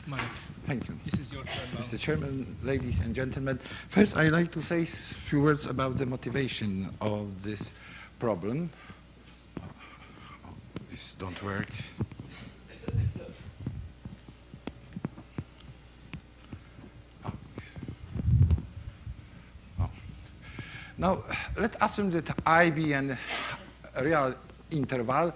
Marek, Thank you. this is your turn now. Mr. Chairman, ladies and gentlemen, first I'd like to say a few words about the motivation of this problem. Oh, this don't work. Oh. Now, let's assume that I be a real interval,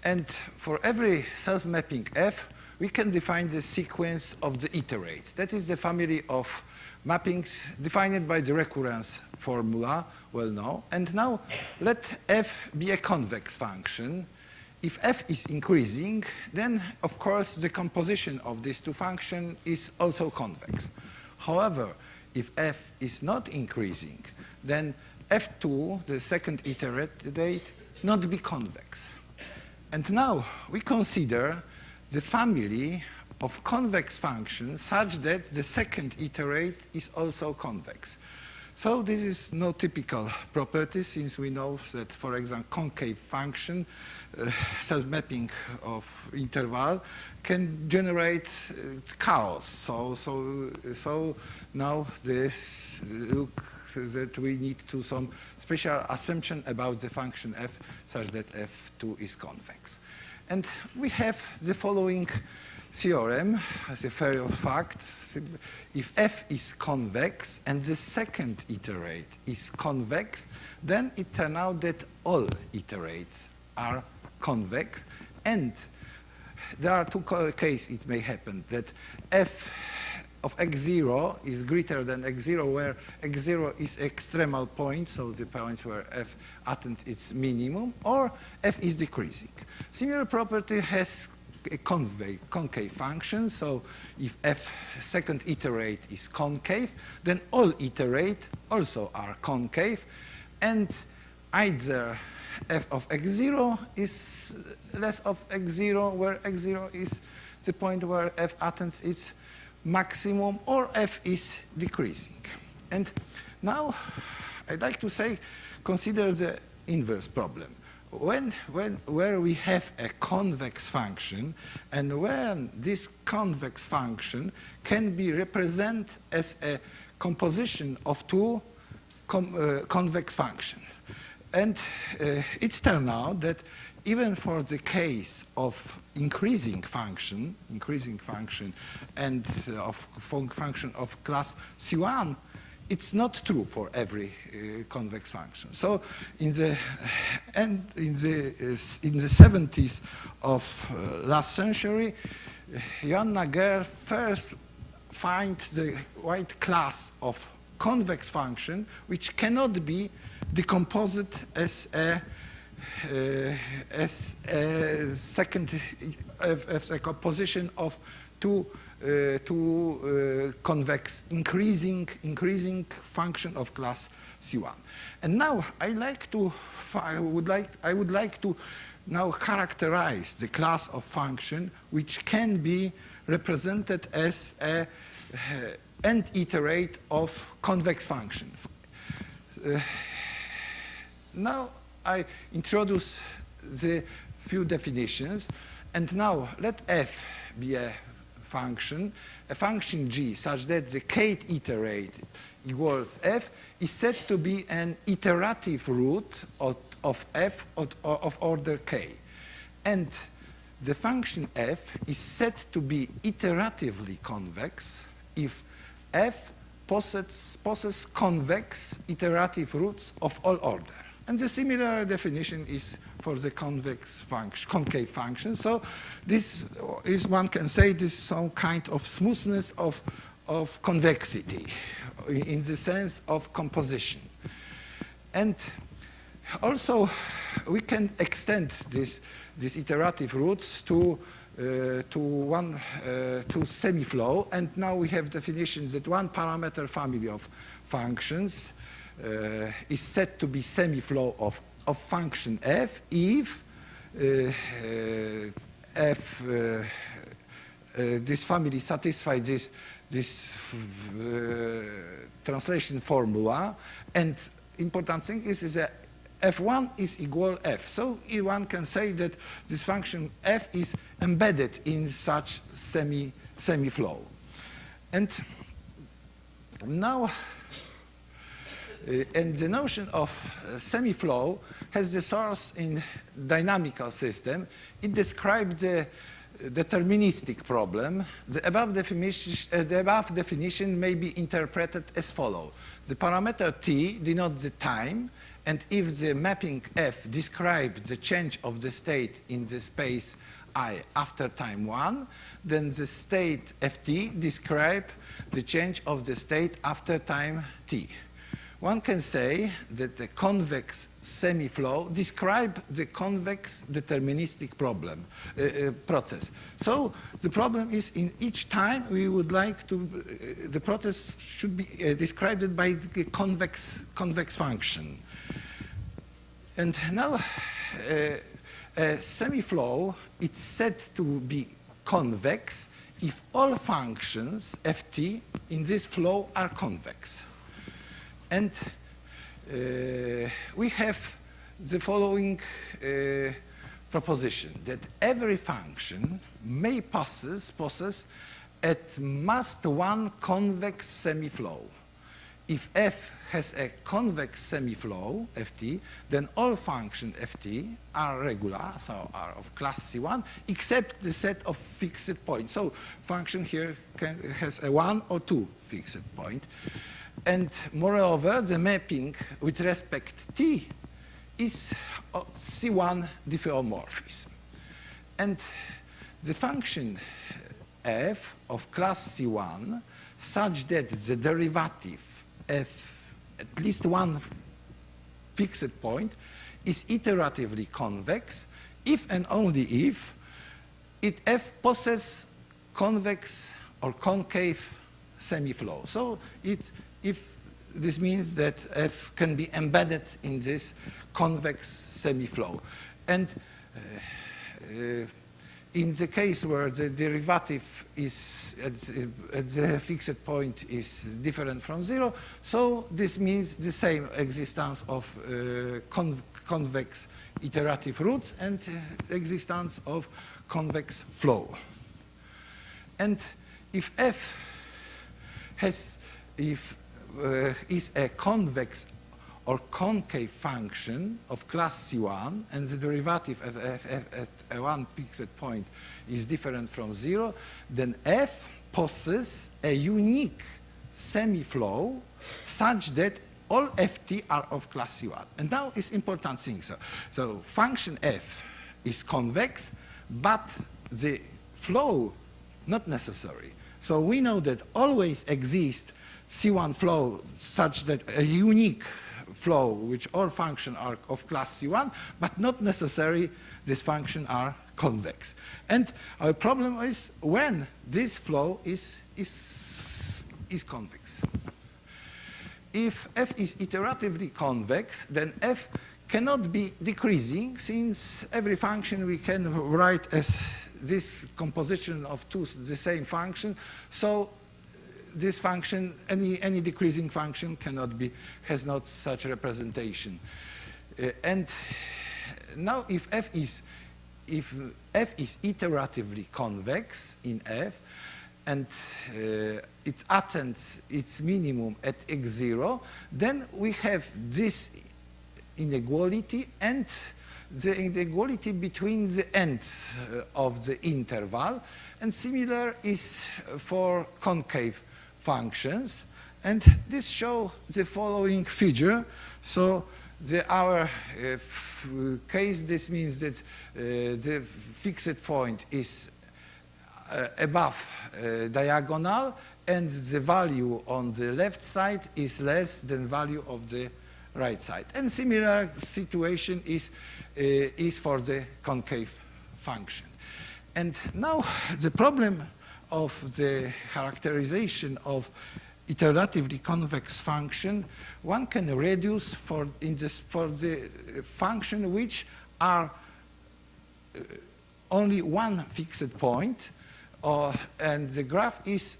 and for every self-mapping F, we can define the sequence of the iterates. That is the family of mappings defined by the recurrence formula, well known. And now let F be a convex function. If F is increasing, then of course the composition of these two functions is also convex. However, if F is not increasing, then F2, the second iterate, not be convex. And now we consider the family of convex functions such that the second iterate is also convex. So this is no typical property, since we know that, for example, concave function, self-mapping of interval, can generate chaos. So now this looks that we need to some special assumption about the function f such that f2 is convex. And we have the following theorem as a theory of facts. If f is convex and the second iterate is convex, then it turns out that all iterates are convex. And there are two cases it may happen, that f of x0 is greater than x0, where x0 is extremal point, so the point where f attains its minimum, or f is decreasing. Similar property has a concave function, so if f second iterate is concave, then all iterate also are concave, and either f of x0 is less of x0, where x0 is the point where f attains its maximum, or f is decreasing. And now I'd like to say, consider the inverse problem. Where we have a convex function, and when this convex function can be represented as a composition of two convex functions. And it's turned out that even for the case of increasing function and of function of class C1, it's not true for every convex function. So in the 70s of last century, Johann Nager first find the right class of convex function which cannot be decomposed as a composition of two convex increasing function of class C1. And now I would like to now characterize the class of function which can be represented as a nth iterate of convex function. Now I introduce the few definitions, and now let f be a function g such that the kth iterate equals f is said to be an iterative root of f of order k. And the function f is said to be iteratively convex if f possesses convex iterative roots of all order. And the similar definition is for the concave function. So this is, one can say, this is some kind of smoothness of convexity in the sense of composition. And also we can extend these iterative roots to semi-flow, and now we have definitions that one parameter family of functions is said to be semi-flow of function f if this family satisfies this translation formula, and important thing is that f1 is equal f. So one can say that this function f is embedded in such semi-flow. And now, and the notion of semi-flow has the source in dynamical system. It describes the deterministic problem. The above definition may be interpreted as follows. The parameter t denotes the time, and if the mapping F describes the change of the state in the space I after time 1, then the state Ft describes the change of the state after time t. One can say that the convex semi-flow describes the convex deterministic process. So the problem is in each time we would like to, the process should be described by the convex function. And now a semi-flow is said to be convex if all functions ft in this flow are convex. And we have the following proposition, that every function may possess at most one convex semi-flow. If f has a convex semi-flow, ft, then all functions ft are regular, so are of class C1, except the set of fixed points. So function here has a 1 or 2 fixed point. And moreover, the mapping with respect t is C1 diffeomorphism. And the function f of class C1 such that the derivative f at least one fixed point is iteratively convex if and only if f possesses convex or concave semi-flow. So if this means that f can be embedded in this convex semi-flow. And in the case where the derivative is at the fixed point is different from 0, so this means the same existence of convex iterative roots and existence of convex flow. And if f is a convex or concave function of class C1 and the derivative at one fixed point is different from 0, then f possesses a unique semi-flow such that all ft are of class C1. And now is important thing. So function f is convex, but the flow not necessary. So we know that always exists C1 flow such that a unique flow which all functions are of class C1, but not necessarily these functions are convex. And our problem is when this flow is convex. If f is iteratively convex, then f cannot be decreasing, since every function we can write as this composition of two the same function. So this function, any decreasing function cannot be, has not such representation. And now if f is iteratively convex in f, and it attains its minimum at x0, then we have this inequality and the inequality between the ends of the interval, and similar is for concave functions. And this shows the following figure. So our case, this means that the fixed point is above diagonal, and the value on the left side is less than value of the right side. And similar situation is for the concave function. And now the problem of the characterization of iteratively convex function, one can reduce for the function which are only one fixed point, and the graph is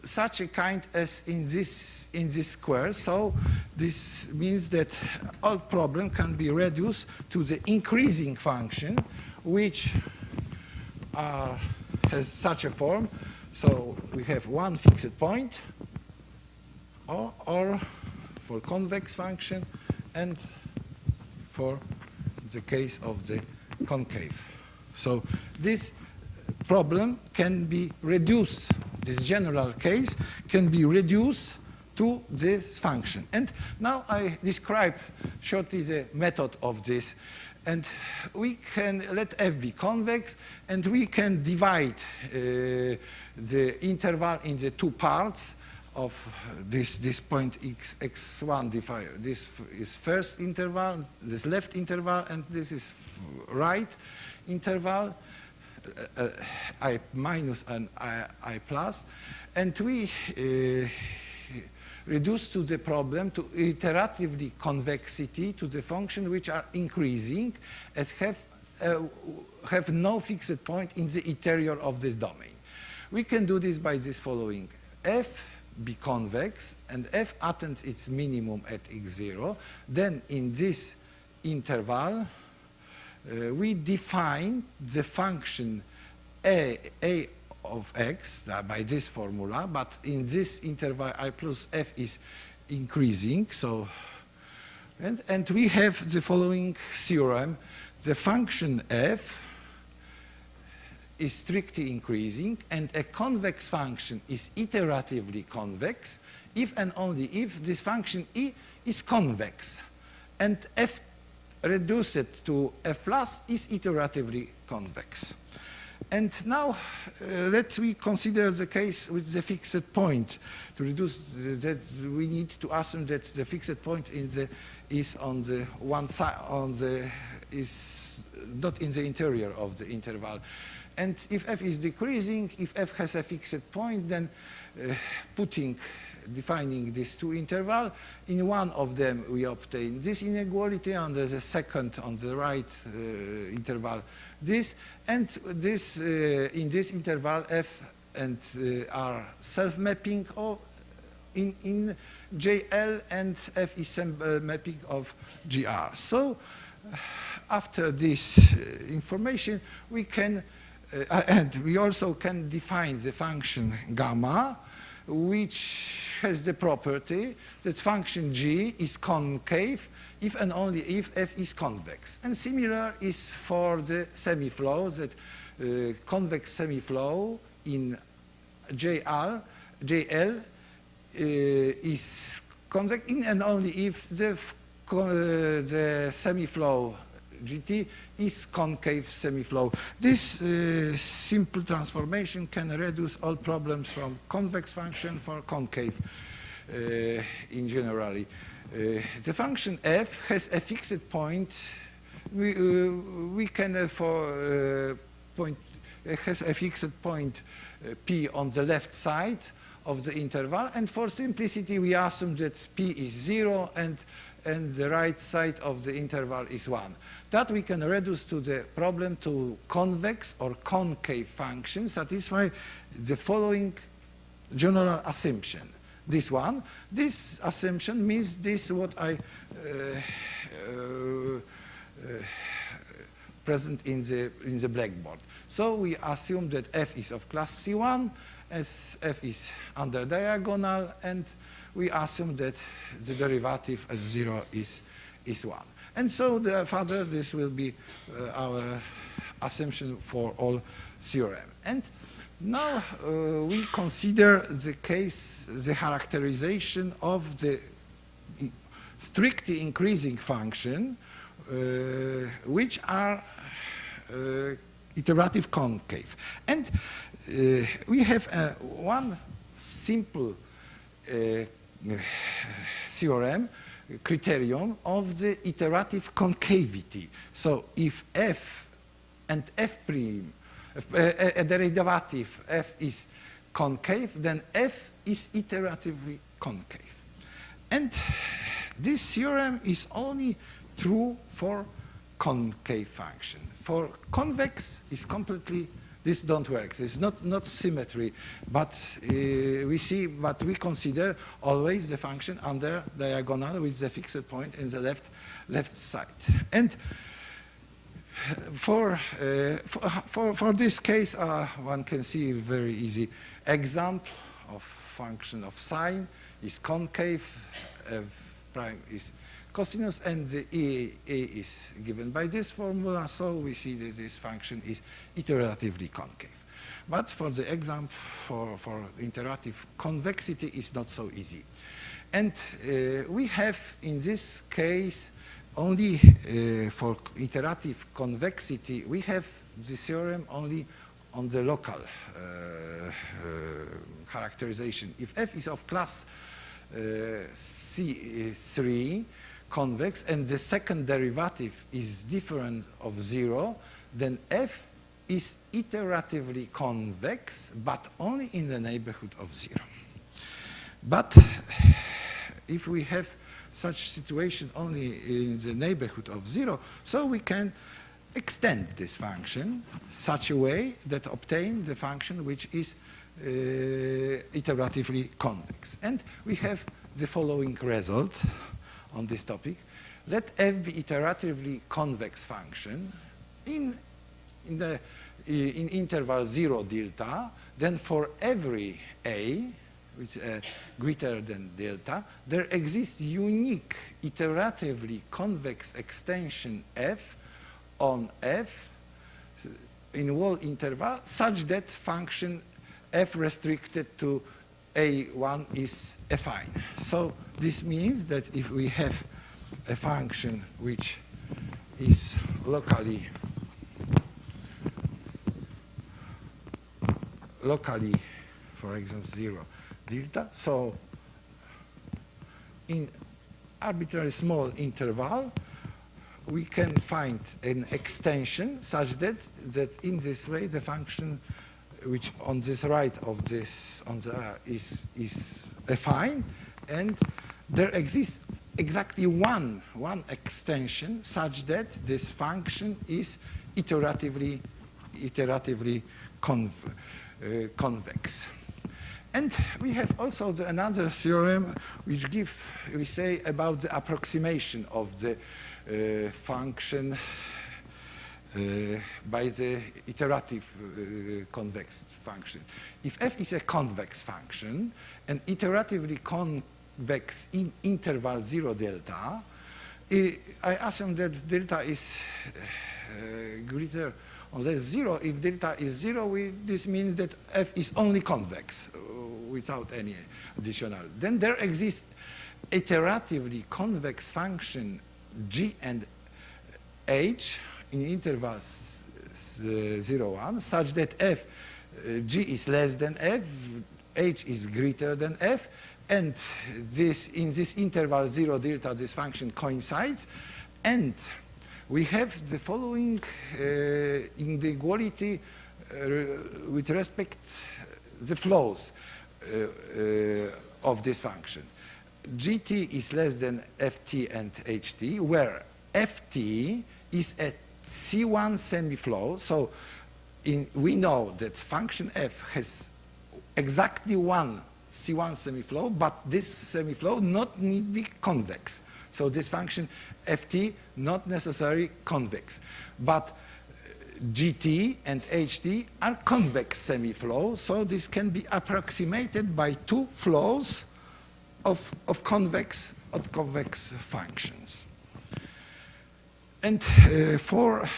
such a kind as in this square. So this means that all problem can be reduced to the increasing function, which has such a form. So we have one fixed point, or for convex function, and for the case of the concave. So this problem can be reduced, this general case can be reduced to this function. And now I describe shortly the method of this. And we can let f be convex, and we can divide the interval in the two parts of this point x1. This is first interval, this left interval, and this is right interval, I minus and I plus. And we reduce to the problem to iteratively convexity to the function which are increasing and have no fixed point in the interior of this domain. We can do this by this following. F be convex and f attains its minimum at x0. Then in this interval, we define the function a of x by this formula, but in this interval I plus f is increasing. So, and we have the following theorem: the function f is strictly increasing, and a convex function is iteratively convex if and only if this function e is convex, and f reduced to f plus is iteratively convex. And now let me consider the case with the fixed point. To reduce that, we need to assume that the fixed point is on the one side, is not in the interior of the interval. And if f is decreasing, if f has a fixed point, then defining these two intervals, in one of them we obtain this inequality, and the second on the right interval this, and this in this interval f and are self-mapping in JL, and f is sample mapping of GR. So after this information, we can and we also can define the function gamma, which has the property that function g is concave if and only if f is convex. And similar is for the semiflow, that convex semiflow in JL is convex in and only if the semiflow GT is concave semiflow. This simple transformation can reduce all problems from convex function for concave in generally. The function f has a fixed point. We can has a fixed point p on the left side of the interval, and for simplicity we assume that p is 0 and the right side of the interval is 1. That we can reduce to the problem to convex or concave functions satisfy the following general assumption. This one, this assumption means this what I present in the blackboard. So we assume that f is of class C1 as f is under diagonal, and we assume that the derivative at 0 is 1. And so further this will be our assumption for all theorem. And now we consider the case, the characterization of the strictly increasing function which are iterative concave. And we have one simple theorem, criterion of the iterative concavity. So if f and f prime, a derivative f is concave, then f is iteratively concave. And this theorem is only true for concave function. For convex is completely, this don't work. It's not symmetry, but we consider always the function under diagonal with the fixed point in the left side. And for this case, one can see very easy. example of function of sine is concave, f prime is cosinus, and the a is given by this formula, so we see that this function is iteratively concave. But for the example for iterative convexity is not so easy. And we have in this case only for iterative convexity, we have the theorem only on the local characterization. If f is of class C3 convex and the second derivative is different of 0, then f is iteratively convex, but only in the neighborhood of 0. But if we have such situation only in the neighborhood of 0, so we can extend this function such a way that obtain the function which is iteratively convex. And we have the following result on this topic. Let f be iteratively convex function in interval 0 delta, then for every a, which is greater than delta, there exists unique iteratively convex extension f on f in whole interval such that function f restricted to a1 is affine. So this means that if we have a function which is locally, for example, 0 delta, so in arbitrary small interval, we can find an extension such that in this way the function which on this right of this is affine, and there exists exactly one extension such that this function is iteratively convex. And we have also another theorem which we say about the approximation of the function by the iterative convex function. If f is a convex function and iteratively convex in interval 0 delta, I assume that delta is greater or less 0. If delta is 0, this means that f is only convex without any additional. Then there exists iteratively convex function g and h in intervals 0, 1, such that g is less than f, h is greater than f, and in this interval 0 delta, this function coincides, and we have the following inequality with respect the flows of this function. gt is less than ft and ht, where ft is a C1 semiflow, so we know that function f has exactly one C1 semiflow, but this semiflow not need be convex. So this function ft not necessarily convex, but gt and ht are convex semiflow, so this can be approximated by two flows of convex functions. And for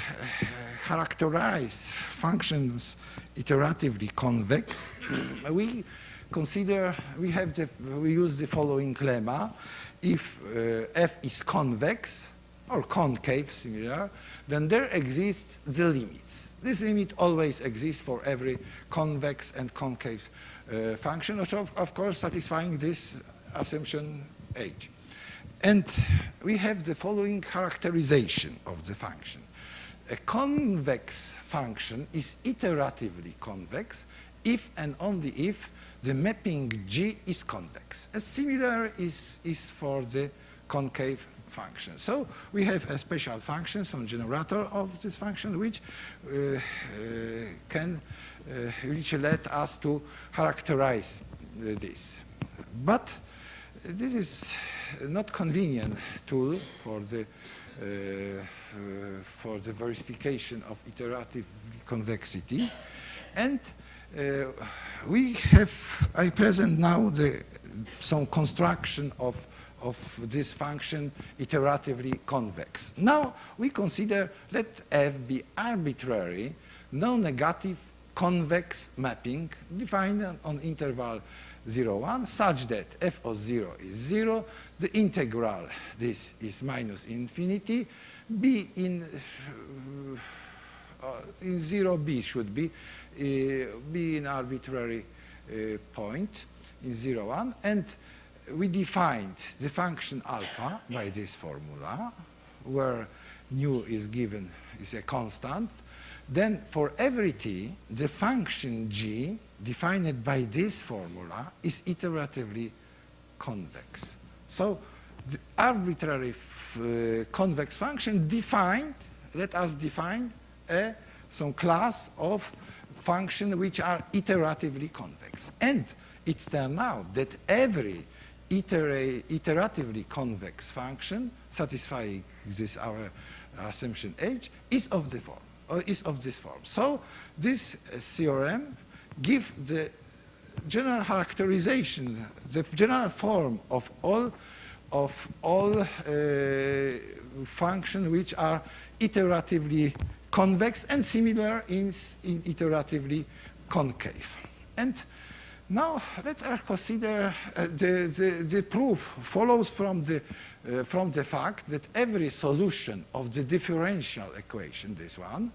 characterize functions iteratively convex, we use the following lemma. If f is convex or concave, similar, then there exists the limits. This limit always exists for every convex and concave function, which of course satisfying this assumption h. And we have the following characterization of the function. A convex function is iteratively convex if and only if the mapping G is convex. A similar is for the concave function. So we have a special function, some generator of this function, which let us to characterize this. But this is not convenient tool for the verification of iterative convexity, and I present now some construction of this function iteratively convex. Now we consider let f be arbitrary, non-negative convex mapping defined on interval 0, 1, such that f of 0 is 0, the integral, this is minus infinity, b in 0, b should be an arbitrary point in 0, 1, and we defined the function alpha by this formula, where nu is given is a constant. Then for every t, the function g, defined by this formula, is iteratively convex. So the arbitrary convex function defined, let us define some class of functions which are iteratively convex. And it turns out that every iteratively convex function satisfying this our assumption H is of the form, or is of this form. So this theorem gives the general characterization, the general form of all functions which are iteratively convex and similar in iteratively concave. And now let's consider the proof follows from the fact that every solution of the differential equation, this one,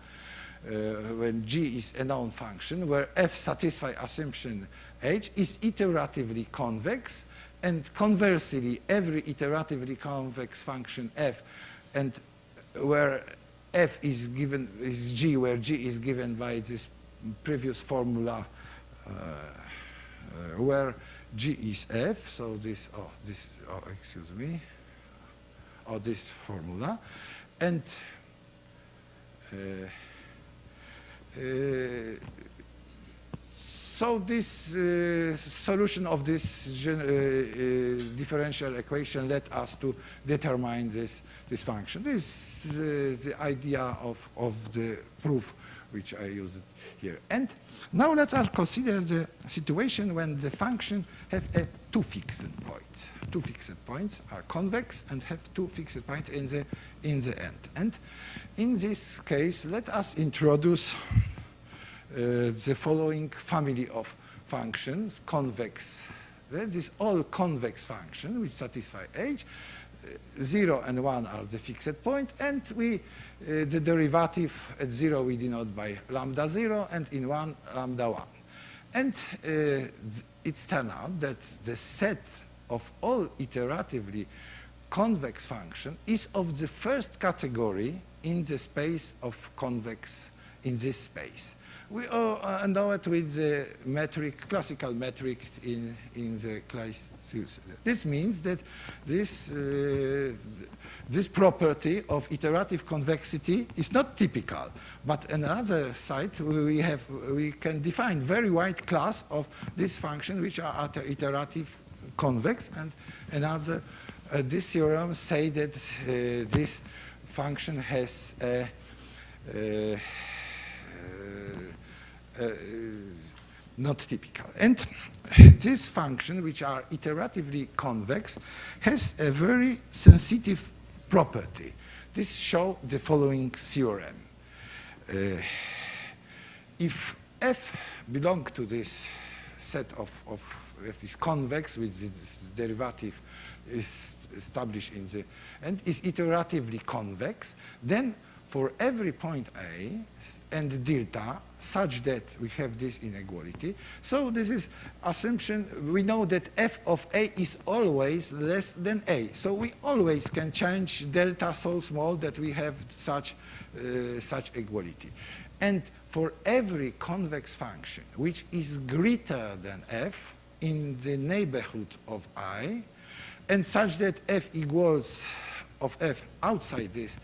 when g is a known function, where f satisfies assumption h, is iteratively convex, and conversely, every iteratively convex function f, and where f is given is g, where g is given by this previous formula, where g is f, so this formula, and so this solution of this differential equation led us to determine this function. This is the idea of the proof which I used here. And now let's consider the situation when the function have two fixed points. Two fixed points are convex and have two fixed points in the end. And in this case, let us introduce the following family of functions, convex. This is all convex functions which satisfy H. 0 and 1 are the fixed point, and the derivative at 0 we denote by lambda 0, and in 1 lambda 1. And it's turned out that the set of all iteratively convex function is of the first category in the space of convex in this space. We know it with the metric, classical metric in the class. This means that this property of iterative convexity is not typical, but on the other side we can define very wide class of this function which are iterative convex, and another this theorem say that this function has not typical. And this function, which are iteratively convex, has a very sensitive property. This shows the following theorem. If f belongs to this set of f is convex with this derivative is established in the and is iteratively convex, then for every point A and delta, such that we have this inequality. So this is assumption, we know that f of A is always less than A. So we always can change delta so small that we have such equality. And for every convex function which is greater than f in the neighborhood of I, and such that f equals of f outside this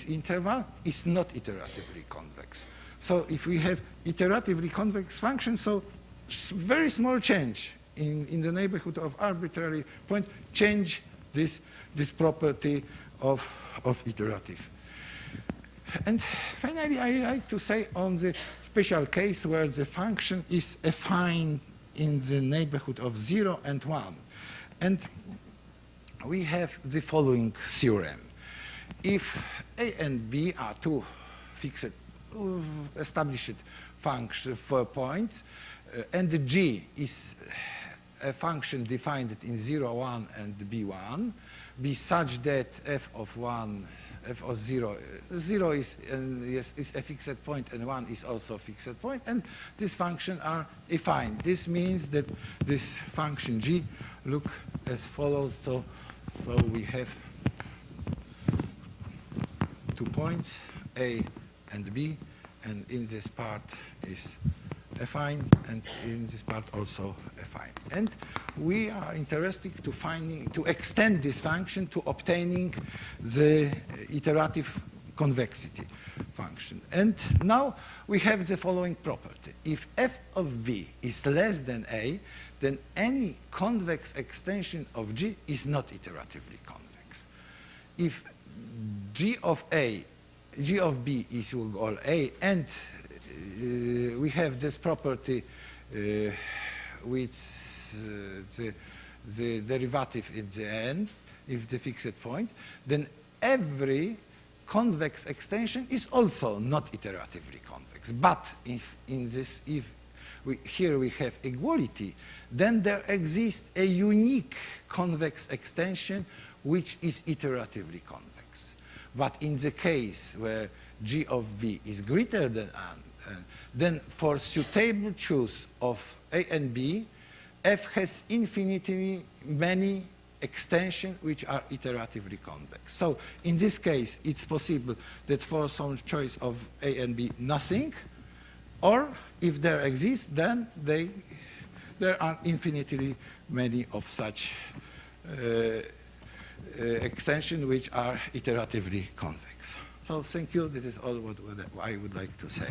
interval is not iteratively convex. So if we have iteratively convex function, so very small change in the neighborhood of arbitrary point change this property of iterative. And finally, I like to say on the special case where the function is affine in the neighborhood of 0 and 1. And we have the following theorem. If A and B are two fixed, established function for points, and the G is a function defined in 0, 1, and B1, be such that f of 1, f of 0, 0 is a fixed point and 1 is also a fixed point, and these functions are affine. This means that this function G look as follows. So we have 2 points, A and B, and in this part is affine, and in this part also affine. And we are interested to extend this function to obtaining the iterative convexity function. And now we have the following property. If f of b is less than a, then any convex extension of G is not iteratively convex. If G of B is equal A, and we have this property with the derivative at the end, if the fixed point, then every convex extension is also not iteratively convex. But if here we have equality, then there exists a unique convex extension which is iteratively convex. But in the case where G of B is greater than n, then for suitable choice of A and B, f has infinitely many extensions which are iteratively convex. So in this case, it's possible that for some choice of A and B, nothing, or if there exists, then there are infinitely many of such extensions which are iteratively convex. So thank you. This is all what I would like to say.